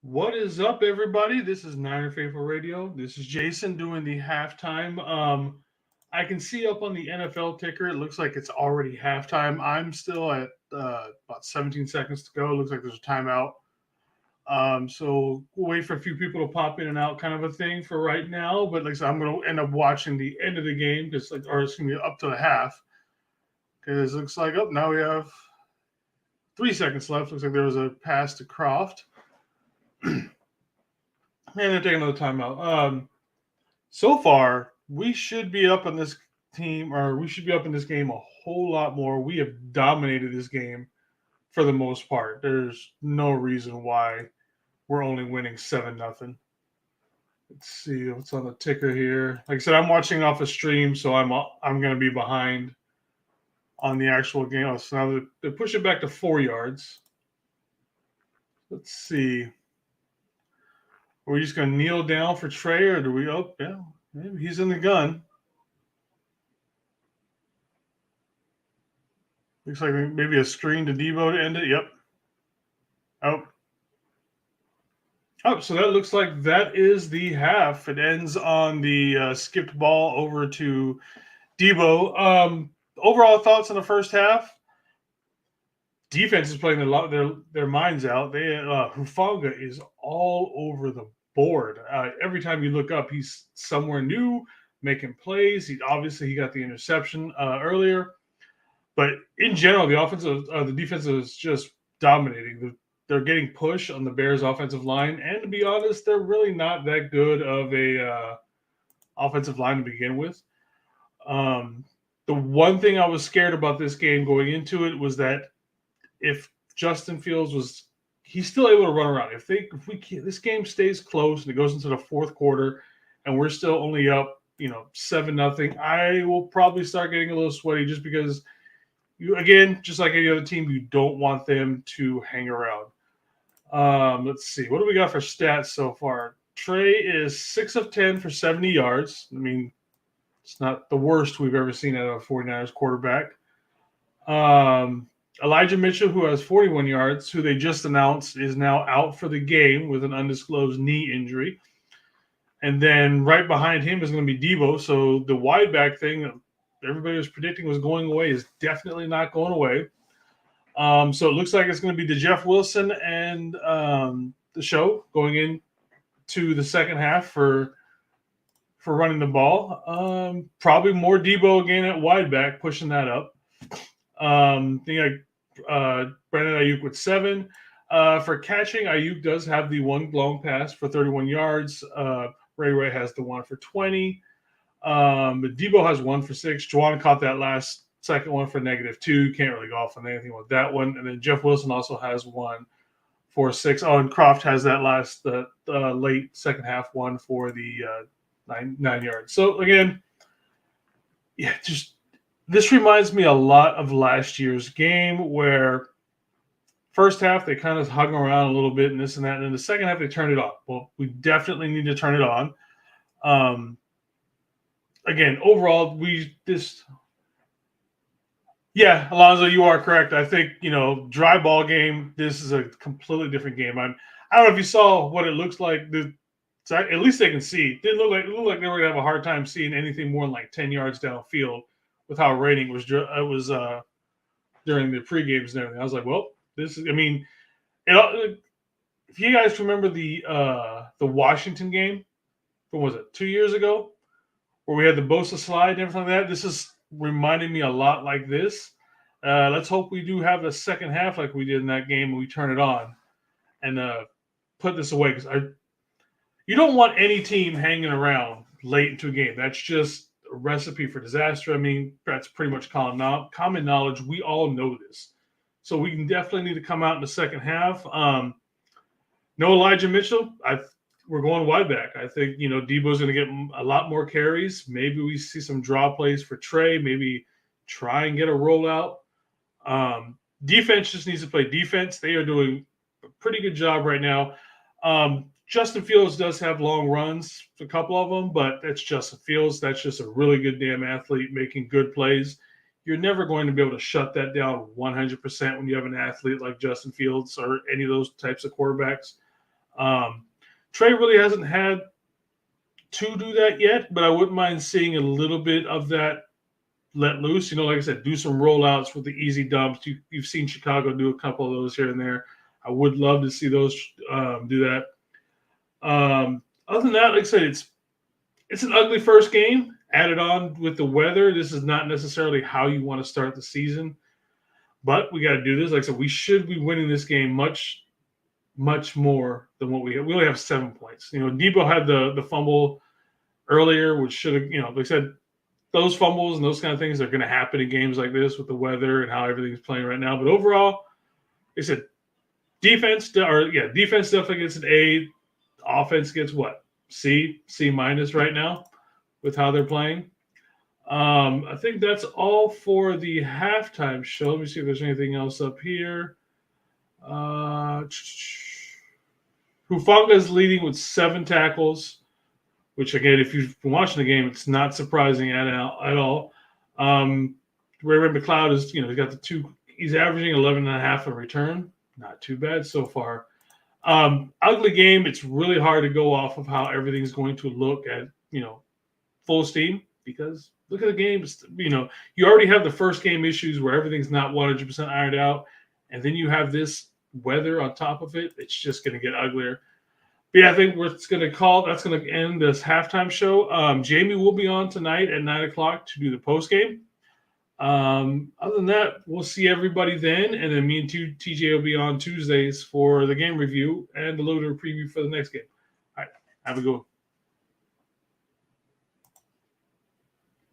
What is up, everybody? This is Niner Faithful Radio. This is Jason doing the halftime. I can see up on the NFL ticker, it looks like it's already halftime. I'm still at about 17 seconds to go. It looks like there's a timeout. So we'll wait for a few people to pop in and out, kind of a thing for right now. But like I said, I'm going to end up watching the end of the game, just like, or excuse me, up to the half, because it looks like now we have 3 seconds left. Looks like there was a pass to Croft. And then take another timeout. So far, we should be up on this team, or we should be up in this game a whole lot more. We have dominated this game for the most part. There's no reason why we're only winning 7-0. Let's see what's on the ticker here. Like I said, I'm watching off a stream, so I'm going to be behind on the actual game. Oh, so now they push it back to 4 yards. Let's see. Are we just going to kneel down for Trey, or do we? Oh, yeah, maybe he's in the gun. Looks like maybe a screen to Debo to end it. Yep. Oh. Oh, so that looks like that is the half. It ends on the skipped ball over to Debo. Overall thoughts on the first half? Defense is playing their minds out. Hufanga is all over the board. Every time you look up, he's somewhere new, making plays. He got the interception earlier. But in general, the defense is just dominating. They're getting push on the Bears' offensive line, and to be honest, they're really not that good of a offensive line to begin with. The one thing I was scared about this game going into it was that if Justin Fields he's still able to run around. If this game stays close and it goes into the fourth quarter, and we're still only up, 7-0, I will probably start getting a little sweaty just because. Again, just like any other team, you don't want them to hang around. Let's see. What do we got for stats so far? Trey is 6 of 10 for 70 yards. I mean, it's not the worst we've ever seen out of a 49ers quarterback. Elijah Mitchell, who has 41 yards, who they just announced is now out for the game with an undisclosed knee injury. And then right behind him is going to be Debo. So the wide back thing everybody was predicting was going away is definitely not going away. So it looks like it's going to be the Jeff Wilson and the show going into the second half for running the ball. Probably more Debo again at wide back, pushing that up. Brandon Ayuk with 7. For catching, Ayuk does have the one long pass for 31 yards. Ray has the one for 20. Debo has 1 for 6. Juwan caught that last second one for -2. Can't really go off on anything with that one. And then Jeff Wilson also has 1 for 6. Oh, and Croft has that last late second half one for the 9 yards. So again, yeah, just this reminds me a lot of last year's game where first half they kind of hung around a little bit and this and that, and then the second half they turned it off. Well, we definitely need to turn it on. Again, overall, Alonzo, you are correct. I think, dry ball game, this is a completely different game. I don't know if you saw what it looks like. At least they can see. It looked like they were going to have a hard time seeing anything more than like 10 yards downfield with how raining was during the pre-games and everything. I was like, well, this is, if you guys remember the Washington game, what was it, 2 years ago? Where we had the Bosa slide and everything like that. This is reminding me a lot like this. Let's hope we do have a second half like we did in that game when we turn it on and put this away. Because you don't want any team hanging around late into a game. That's just a recipe for disaster. I mean, that's pretty much common knowledge. We all know this. So we can definitely need to come out in the second half. No Elijah Mitchell. We're going wide back. I think, Debo's going to get a lot more carries. Maybe we see some draw plays for Trey. Maybe try and get a rollout. Defense just needs to play defense. They are doing a pretty good job right now. Justin Fields does have long runs, a couple of them, but that's Justin Fields. That's just a really good damn athlete making good plays. You're never going to be able to shut that down 100% when you have an athlete like Justin Fields or any of those types of quarterbacks. Trey really hasn't had to do that yet, but I wouldn't mind seeing a little bit of that let loose. Like I said, do some rollouts with the easy dumps. You've seen Chicago do a couple of those here and there. I would love to see those do that. Other than that, like I said, it's an ugly first game. Added on with the weather, this is not necessarily how you want to start the season, but we got to do this. Like I said, we should be winning this game much, much more than what we have. We only have 7 points. Debo had the fumble earlier, which should have, like I said, those fumbles and those kind of things are going to happen in games like this with the weather and how everything's playing right now. But overall, like I said, defense definitely gets an A. Offense gets what? C minus right now with how they're playing. I think that's all for the halftime show. Let me see if there's anything else up here. Hufanga's leading with 7 tackles, which, again, if you've been watching the game, it's not surprising at all. Ray McLeod is, he's got the 2. He's averaging 11.5 a return. Not too bad so far. Ugly game. It's really hard to go off of how everything's going to look at, full steam, because look at the games. You already have the first game issues where everything's not 100% ironed out, and then you have this weather on top of it. It's just going to get uglier. But yeah, I think that's going to end this halftime show. Jamie will be on tonight at 9:00 to do the post game. Other than that, we'll see everybody then, and then me and TJ will be on Tuesdays for the game review and the loader preview for the next game. All right, have a good one.